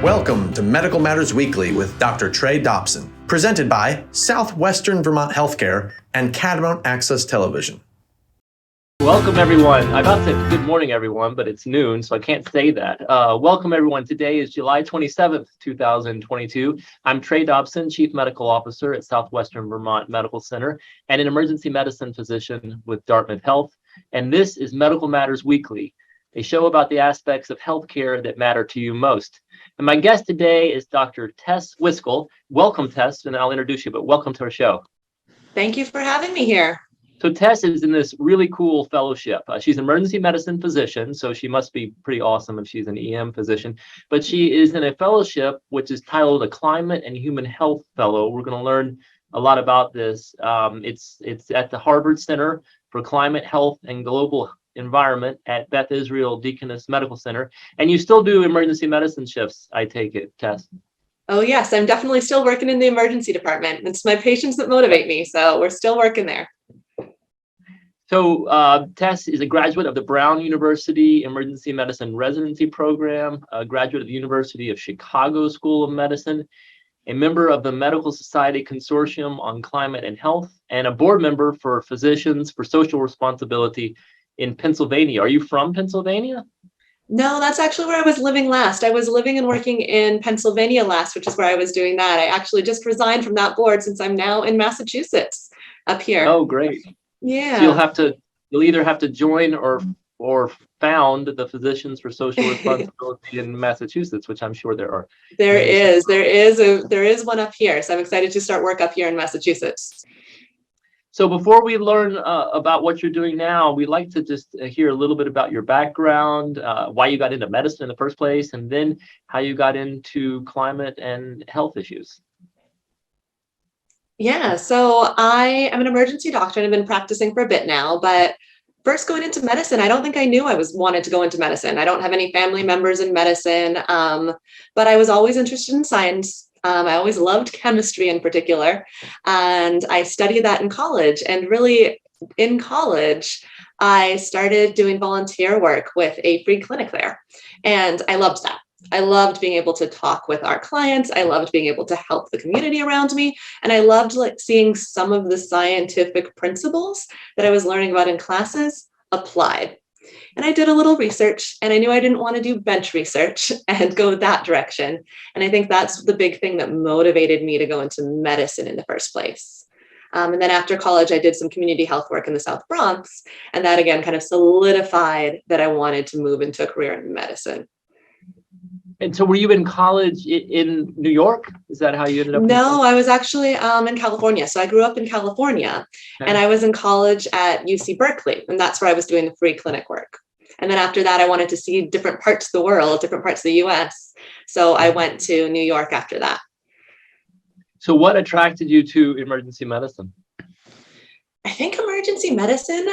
Welcome to Medical Matters Weekly with Dr. Trey Dobson, presented by Southwestern Vermont Healthcare and Catamount Access Television. Welcome, everyone. I about said good morning, everyone, but it's noon, so I can't say that. Welcome, everyone. Today is July 27th, 2022. I'm Trey Dobson, Chief Medical Officer at Southwestern Vermont Medical Center and an emergency medicine physician with Dartmouth Health. And this is Medical Matters Weekly, a show about the aspects of healthcare that matter to you most. And my guest today is Dr. Tess Wiskel. Welcome, Tess, and I'll introduce you, but welcome to our show. Thank you for having me here. So Tess is in this really cool fellowship. She's an emergency medicine physician, so she must be pretty awesome if she's an EM physician. But she is in a fellowship which is titled a Climate and Human Health Fellow. We're going to learn a lot about this. It's at the Harvard Center for Climate, Health, and Global Environment at Beth Israel Deaconess Medical Center. And you still do emergency medicine shifts, I take it, Tess? Oh, yes. I'm definitely still working in the emergency department. It's my patients that motivate me, so we're still working there. So Tess is a graduate of the Brown University Emergency Medicine Residency Program, a graduate of the University of Chicago School of Medicine, a member of the Medical Society Consortium on Climate and Health, and a board member for Physicians for Social Responsibility in Pennsylvania. Are you from Pennsylvania? No, that's actually where I was living last. I was living and working in Pennsylvania last, which is where I was doing that. I actually just resigned from that board since I'm now in Massachusetts up here. Oh, great. Yeah. So you'll either have to join or found the Physicians for Social Responsibility in Massachusetts, which I'm sure there are. There is one up here. So I'm excited to start work up here in Massachusetts. So before we learn about what you're doing now, we'd like to just hear a little bit about your background, why you got into medicine in the first place, and then how you got into climate and health issues. Yeah, so I am an emergency doctor and I've been practicing for a bit now, but first going into medicine, I don't think I knew I wanted to go into medicine. I don't have any family members in medicine, but I was always interested in science. I always loved chemistry in particular, and I studied that in college. And really in college, I started doing volunteer work with a free clinic there, and I loved that. I loved being able to talk with our clients. I loved being able to help the community around me. And I loved seeing some of the scientific principles that I was learning about in classes applied. And I did a little research, and I knew I didn't want to do bench research and go that direction. And I think that's the big thing that motivated me to go into medicine in the first place. And then after college, I did some community health work in the South Bronx. And that again kind of solidified that I wanted to move into a career in medicine. And so were you in college in New York? Is that how you ended up? No, I was actually in California. So I grew up in California, and I was in college at UC Berkeley, and that's where I was doing the free clinic work. And then after that, I wanted to see different parts of the world, different parts of the US. So I went to New York after that. So what attracted you to emergency medicine? I think emergency medicine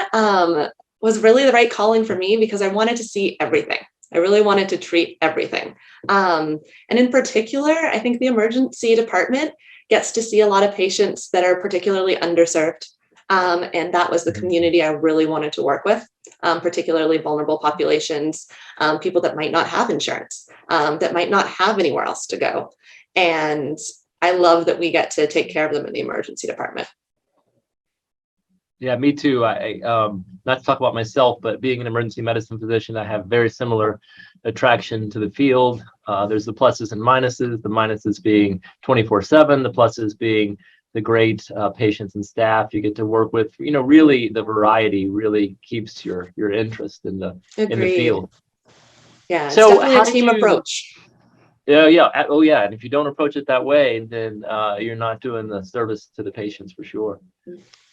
was really the right calling for me because I wanted to see everything. I really wanted to treat everything. And in particular, I think the emergency department gets to see a lot of patients that are particularly underserved. And that was the community I really wanted to work with, particularly vulnerable populations, people that might not have insurance, that might not have anywhere else to go. And I love that we get to take care of them in the emergency department. Yeah, me too. I not to talk about myself, but being an emergency medicine physician, I have very similar attraction to the field. There's the pluses and minuses, the minuses being 24/7, the pluses being the great patients and staff you get to work with. You know, really the variety really keeps your interest in the field. Yeah, it's so definitely a team approach. Yeah. Oh, yeah. And if you don't approach it that way, then you're not doing the service to the patients for sure.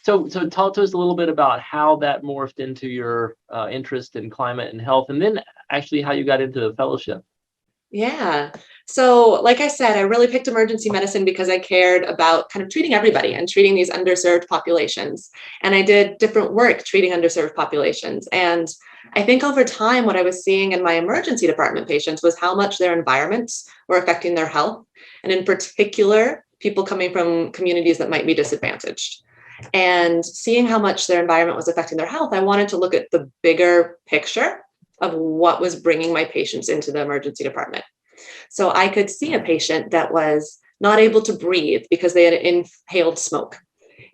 So talk to us a little bit about how that morphed into your interest in climate and health, and then actually how you got into the fellowship. Yeah. So like I said, I really picked emergency medicine because I cared about kind of treating everybody and treating these underserved populations. And I did different work treating underserved populations. And I think over time, what I was seeing in my emergency department patients was how much their environments were affecting their health. And in particular, people coming from communities that might be disadvantaged. And seeing how much their environment was affecting their health, I wanted to look at the bigger picture of what was bringing my patients into the emergency department. So I could see a patient that was not able to breathe because they had inhaled smoke.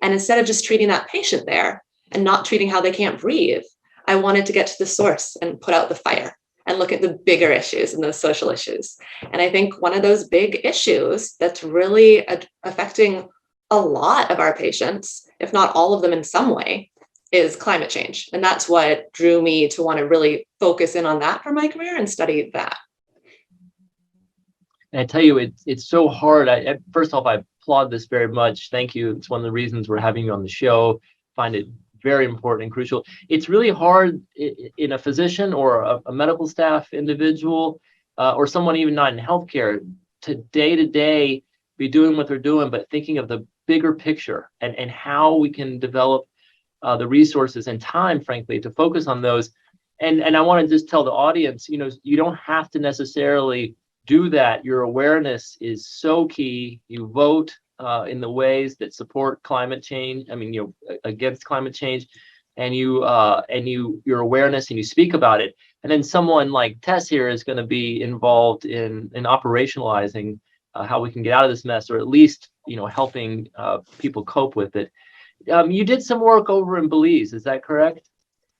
And instead of just treating that patient there and not treating how they can't breathe, I wanted to get to the source and put out the fire and look at the bigger issues and those social issues. And I think one of those big issues that's really affecting a lot of our patients, if not all of them in some way, is climate change. And that's what drew me to want to really focus in on that for my career and study that. And I tell you, it's so hard. First off, I applaud this very much. Thank you. It's one of the reasons we're having you on the show. Find it very important and crucial. It's really hard in a physician or a medical staff individual or someone even not in healthcare to day be doing what they're doing, but thinking of the bigger picture and how we can develop the resources and time, frankly, to focus on those. And I want to just tell the audience, you don't have to necessarily do that. Your awareness is so key. You vote in the ways that support climate change. Against climate change, and your awareness, and you speak about it. And then someone like Tess here is going to be involved in operationalizing how we can get out of this mess, or at least helping people cope with it. You did some work over in Belize, is that correct?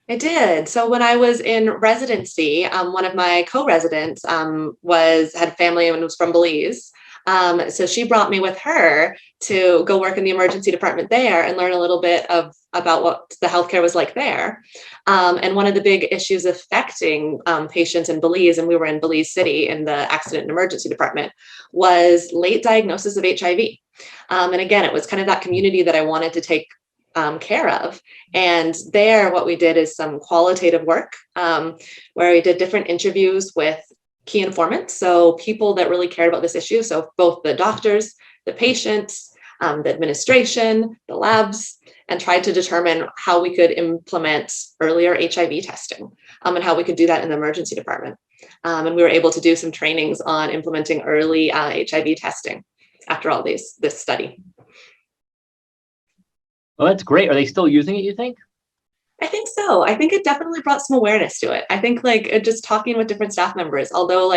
I did. So when I was in residency, one of my co-residents had family and was from Belize. So she brought me with her to go work in the emergency department there and learn a little bit about what the healthcare was like there. And one of the big issues affecting patients in Belize, and we were in Belize City in the accident and emergency department, was late diagnosis of HIV. And again, it was kind of that community that I wanted to take care of. And there, what we did is some qualitative work where we did different interviews with key informants, so people that really cared about this issue. So both the doctors, the patients, the administration, the labs, and tried to determine how we could implement earlier HIV testing and how we could do that in the emergency department. And we were able to do some trainings on implementing early HIV testing after all this study. Well, that's great. Are they still using it, you think? I think so. I think it definitely brought some awareness to it. I think just talking with different staff members, although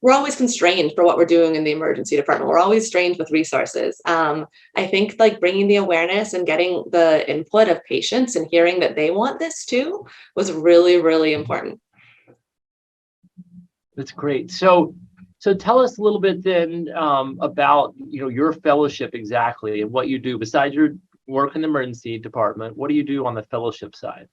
we're always constrained for what we're doing in the emergency department. We're always strained with resources. I think bringing the awareness and getting the input of patients and hearing that they want this too was really, really important. That's great. So tell us a little bit then about your fellowship exactly and what you do besides your work in the emergency department. What do you do on the fellowship side?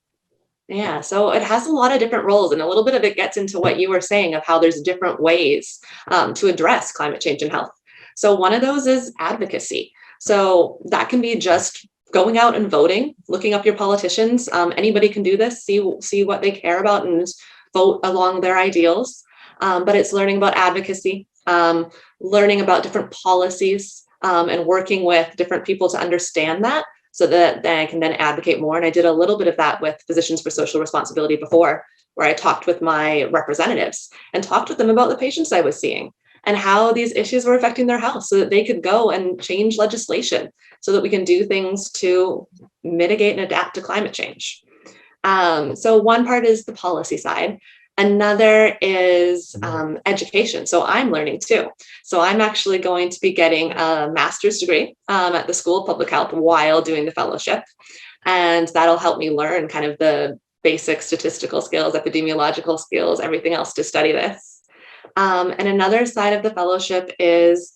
Yeah, so it has a lot of different roles, and a little bit of it gets into what you were saying of how there's different ways to address climate change and health. So one of those is advocacy. So that can be just going out and voting, looking up your politicians. Anybody can do this, see what they care about and vote along their ideals. But it's learning about advocacy, learning about different policies, and working with different people to understand that so that I can then advocate more. And I did a little bit of that with Physicians for Social Responsibility before, where I talked with my representatives and talked with them about the patients I was seeing and how these issues were affecting their health so that they could go and change legislation so that we can do things to mitigate and adapt to climate change. So one part is the policy side. Another is education. So I'm learning too. So I'm actually going to be getting a master's degree at the School of Public Health while doing the fellowship. And that'll help me learn kind of the basic statistical skills, epidemiological skills, everything else to study this. And another side of the fellowship is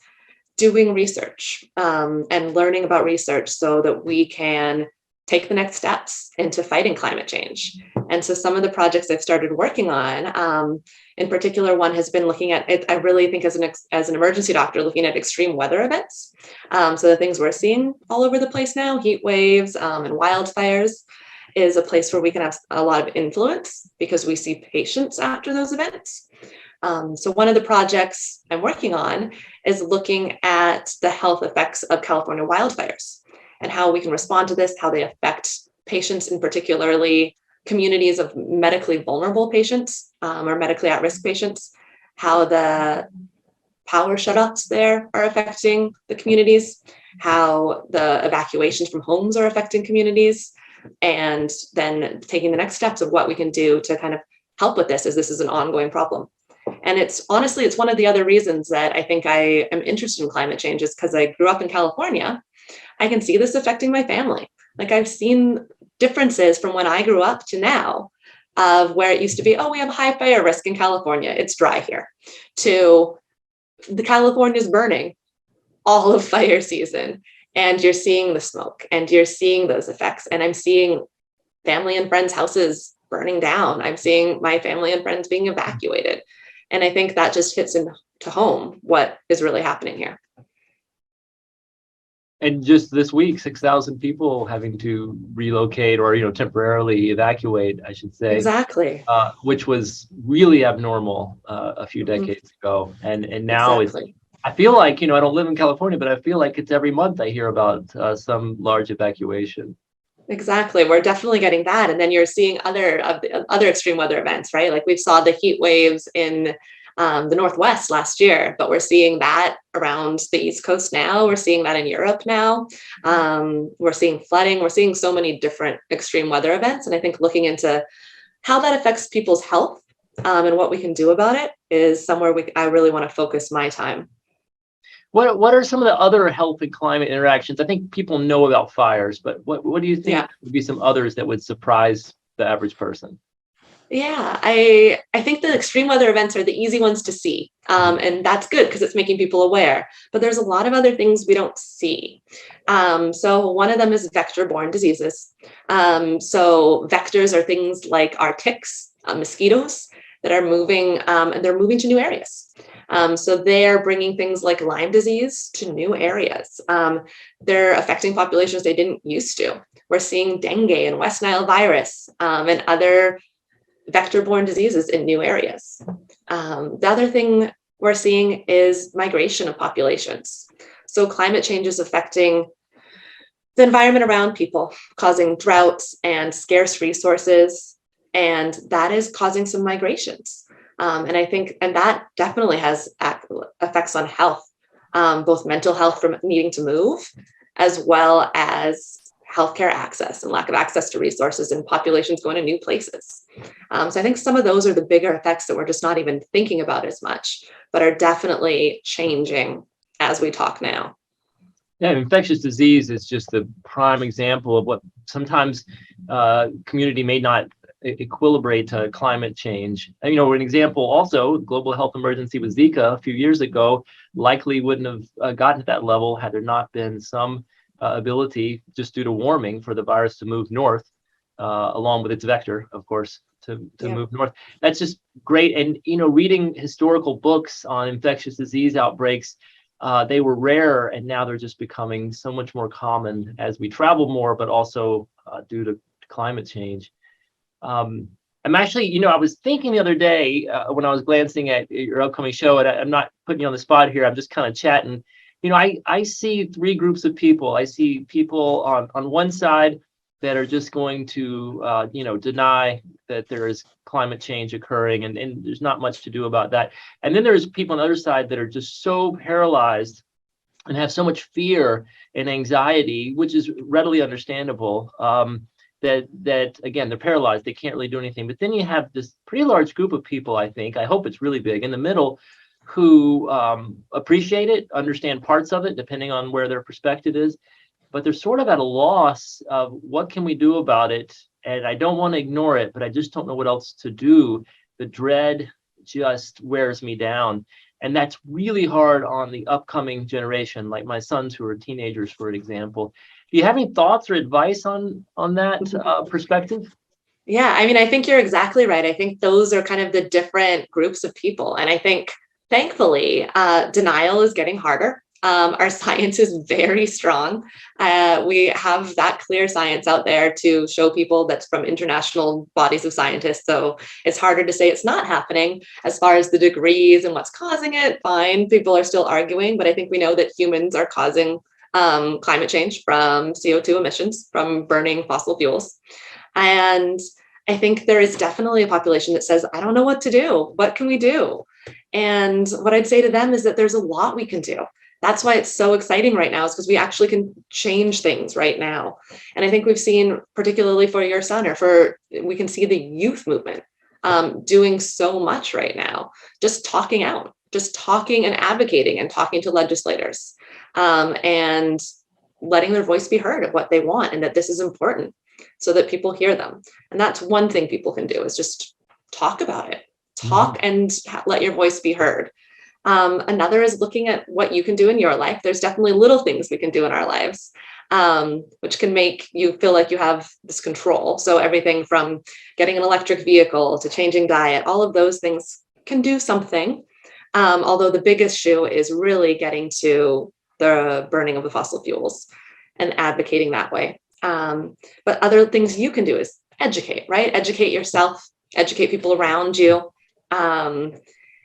doing research and learning about research so that we can take the next steps into fighting climate change. And so some of the projects I've started working on, in particular, one has been looking at it, I really think as an emergency doctor, looking at extreme weather events. So the things we're seeing all over the place now, heat waves and wildfires, is a place where we can have a lot of influence because we see patients after those events. So one of the projects I'm working on is looking at the health effects of California wildfires and how we can respond to this, how they affect patients, in particularly communities of medically vulnerable patients or medically at-risk patients, how the power shutoffs there are affecting the communities, how the evacuations from homes are affecting communities, and then taking the next steps of what we can do to kind of help with this, as this is an ongoing problem. And it's honestly, it's one of the other reasons that I think I am interested in climate change is because I grew up in California. I can see this affecting my family. Like I've seen differences from when I grew up to now of where it used to be, oh, we have high fire risk in California, it's dry here, to the California's burning all of fire season. And you're seeing the smoke and you're seeing those effects. And I'm seeing family and friends' houses burning down. I'm seeing my family and friends being evacuated. And I think that just hits into home what is really happening here. And just this week, 6,000 people having to relocate or, temporarily evacuate, I should say. Exactly. Which was really abnormal a few decades ago. And now Exactly. I feel like, I don't live in California, but I feel like it's every month I hear about some large evacuation. Exactly. We're definitely getting that. And then you're seeing other extreme weather events, right? Like we saw the heat waves in the Northwest last year, but we're seeing that around the East Coast now. We're seeing that in Europe now. We're seeing flooding. We're seeing so many different extreme weather events. And I think looking into how that affects people's health and what we can do about it is somewhere I really want to focus my time. What are some of the other health and climate interactions? I think people know about fires, but what do you think would be some others that would surprise the average person? Yeah, I think the extreme weather events are the easy ones to see. And that's good because it's making people aware. But there's a lot of other things we don't see. So one of them is vector-borne diseases. So vectors are things like our ticks, mosquitoes that are moving, and they're moving to new areas. So they're bringing things like Lyme disease to new areas. They're affecting populations they didn't used to. We're seeing dengue and West Nile virus and other vector-borne diseases in new areas. The other thing we're seeing is migration of populations. So climate change is affecting the environment around people, causing droughts and scarce resources, and that is causing some migrations. And I think, and that definitely has effects on health, both mental health from needing to move, as well as healthcare access and lack of access to resources and populations going to new places. So I think some of those are the bigger effects that we're just not even thinking about as much, but are definitely changing as we talk now. Yeah, infectious disease is just the prime example of what sometimes community may not equilibrate to climate change. And, an example also, global health emergency with Zika a few years ago likely wouldn't have gotten to that level had there not been some ability, just due to warming, for the virus to move north, along with its vector, of course, to move north. That's just great. And, reading historical books on infectious disease outbreaks, they were rare, and now they're just becoming so much more common as we travel more, but also due to climate change. I'm actually, I was thinking the other day when I was glancing at your upcoming show, and I'm not putting you on the spot here, I'm just kind of chatting. I see three groups of people. I see people on one side that are just going to, deny that there is climate change occurring, and there's not much to do about that. And then there's people on the other side that are just so paralyzed and have so much fear and anxiety, which is readily understandable, that again, they're paralyzed. They can't really do anything. But then you have this pretty large group of people, I hope it's really big, in the middle, who appreciate it, understand parts of it, depending on where their perspective is, but they're sort of at a loss of what can we do about it. And I don't want to ignore it, but I just don't know what else to do. The dread just wears me down. And that's really hard on the upcoming generation, like my sons who are teenagers, for example. Do you have any thoughts or advice on that perspective? Yeah, I mean, I think you're exactly right. I think those are kind of the different groups of people. And I think, thankfully, denial is getting harder. Our science is very strong. We have that clear science out there to show people that's from international bodies of scientists. So it's harder to say it's not happening. As far as the degrees and what's causing it, fine, people are still arguing. But I think we know that humans are causing climate change from CO2 emissions, from burning fossil fuels. And I think there is definitely a population that says, I don't know what to do. What can we do? And what I'd say to them is that there's a lot we can do. That's why it's so exciting right now, is because we actually can change things right now. And I think we've seen, particularly for your son, we can see the youth movement doing so much right now, just talking out, just talking and advocating and talking to legislators, and letting their voice be heard of what they want and that this is important so that people hear them. And that's one thing people can do, is just talk about it, talk and let your voice be heard. Another is looking at what you can do in your life. There's definitely little things we can do in our lives, which can make you feel like you have this control. So everything from getting an electric vehicle to changing diet, all of those things can do something. Although the biggest shoe is really getting to the burning of the fossil fuels and advocating that way. But other things you can do is educate, right? Educate yourself, educate people around you.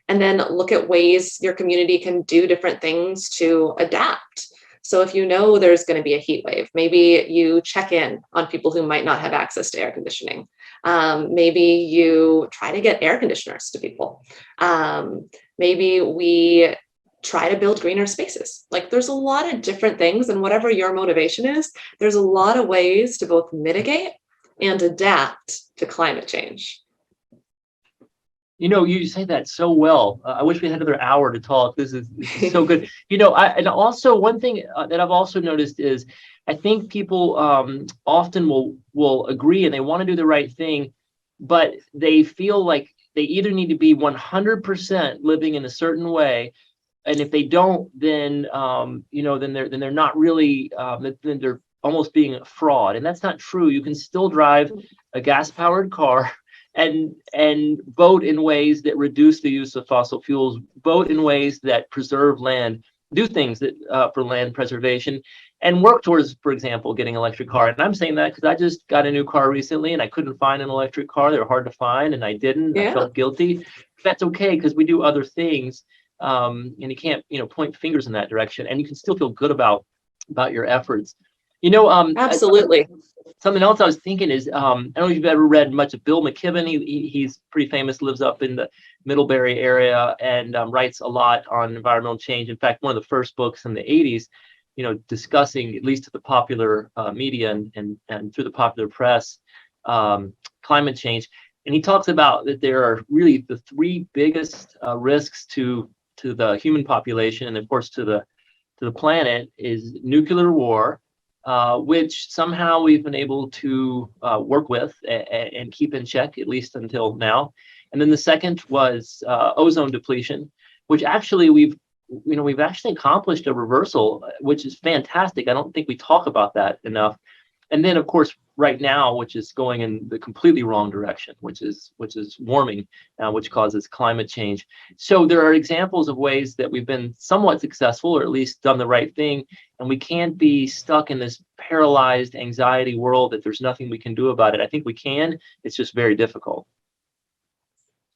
And then look at ways your community can do different things to adapt. So if you know there's going to be a heat wave, maybe you check in on people who might not have access to air conditioning. Maybe you try to get air conditioners to people. Maybe we try to build greener spaces. Like, there's a lot of different things, and whatever your motivation is, there's a lot of ways to both mitigate and adapt to climate change. You know, you say that so well. I wish we had another hour to talk. This is so good. You know, and also one thing that I've also noticed is, I think people often will agree and they want to do the right thing, but they feel like they either need to be 100% living in a certain way, and if they don't, then then they're not really. Then they're almost being a fraud, and that's not true. You can still drive a gas-powered car and vote in ways that reduce the use of fossil fuels, vote in ways that preserve land, do things that for land preservation, and work towards, for example, getting an electric car. And I'm saying that because I just got a new car recently and I couldn't find an electric car. They were hard to find and I didn't. Yeah. I felt guilty. That's okay, because we do other things, and you can't point fingers in that direction, and you can still feel good about your efforts. Absolutely. Something else I was thinking is, I don't know if you've ever read much of Bill McKibben. He's pretty famous, lives up in the Middlebury area, and writes a lot on environmental change. In fact, one of the first books in the 80s, discussing, at least to the popular media and through the popular press, climate change. And he talks about that there are really the three biggest risks to the human population, and of course to the planet, is nuclear war, which somehow we've been able to work with and keep in check, at least until now. And then the second was ozone depletion, which actually we've actually accomplished a reversal, which is fantastic. I don't think we talk about that enough. And then, of course, right now, which is going in the completely wrong direction, which is warming, which causes climate change. So there are examples of ways that we've been somewhat successful, or at least done the right thing, and we can't be stuck in this paralyzed anxiety world that there's nothing we can do about it. I think we can. It's just very difficult.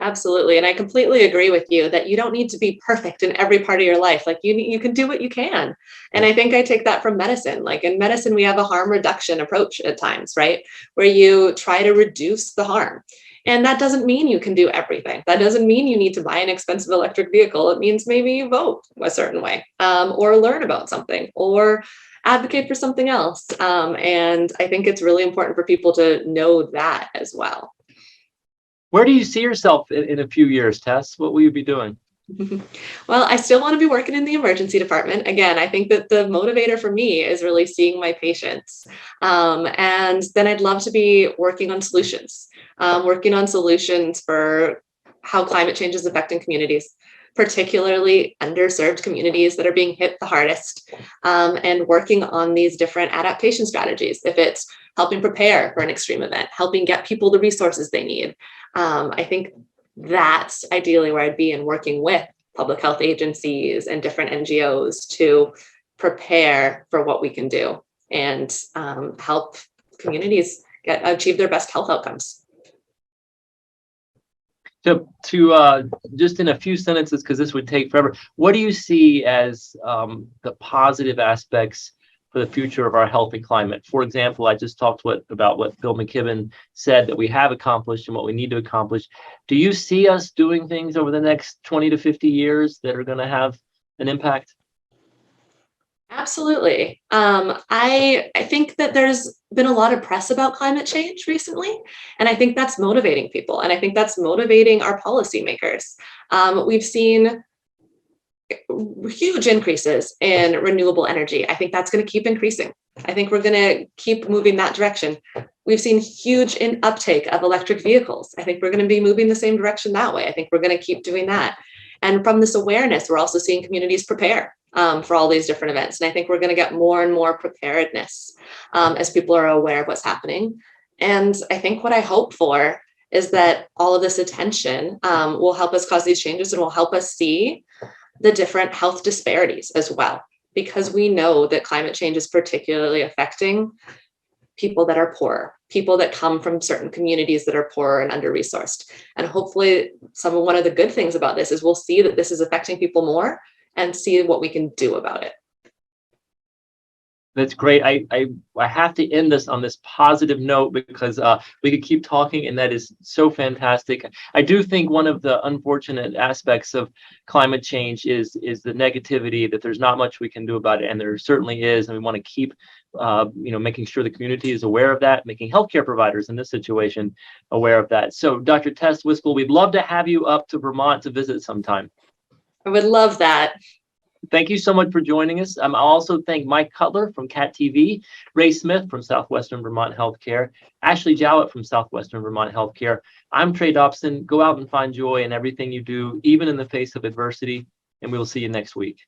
Absolutely. And I completely agree with you that you don't need to be perfect in every part of your life. Like, you can do what you can. And I think I take that from medicine. Like, in medicine, we have a harm reduction approach at times, right? Where you try to reduce the harm. And that doesn't mean you can do everything. That doesn't mean you need to buy an expensive electric vehicle. It means maybe you vote a certain way, or learn about something, or advocate for something else. And I think it's really important for people to know that as well. Where do you see yourself in a few years, Tess? What will you be doing? Well, I still want to be working in the emergency department. Again, I think that the motivator for me is really seeing my patients. And then I'd love to be working on solutions for how climate change is affecting communities, particularly underserved communities that are being hit the hardest, and working on these different adaptation strategies. If it's helping prepare for an extreme event, helping get people the resources they need. I think that's ideally where I'd be, in working with public health agencies and different NGOs to prepare for what we can do and help communities achieve their best health outcomes. To just in a few sentences, because this would take forever, what do you see as the positive aspects for the future of our health and climate? For example, I just talked about what Bill McKibben said that we have accomplished and what we need to accomplish. Do you see us doing things over the next 20 to 50 years that are going to have an impact? Absolutely. I think that there's been a lot of press about climate change recently, and I think that's motivating people, and I think that's motivating our policymakers. We've seen huge increases in renewable energy. I think that's going to keep increasing. I think we're going to keep moving that direction. We've seen huge uptake of electric vehicles. I think we're going to be moving the same direction that way. I think we're going to keep doing that. And from this awareness, we're also seeing communities prepare for all these different events. And I think we're going to get more and more preparedness as people are aware of what's happening. And I think what I hope for is that all of this attention will help us cause these changes and will help us see the different health disparities as well, because we know that climate change is particularly affecting people that are poor, people that come from certain communities that are poor and under-resourced. And hopefully one of the good things about this is we'll see that this is affecting people more and see what we can do about it. That's great. I have to end this on this positive note because we could keep talking, and that is so fantastic. I do think one of the unfortunate aspects of climate change is the negativity, that there's not much we can do about it, and there certainly is. And we want to keep making sure the community is aware of that, making healthcare providers in this situation aware of that. So, Dr. Tess Wiskell, we'd love to have you up to Vermont to visit sometime. I would love that. Thank you so much for joining us. I'll also thank Mike Cutler from CAT TV, Ray Smith from Southwestern Vermont Healthcare, Ashley Jowett from Southwestern Vermont Healthcare. I'm Trey Dobson. Go out and find joy in everything you do, even in the face of adversity, and we'll see you next week.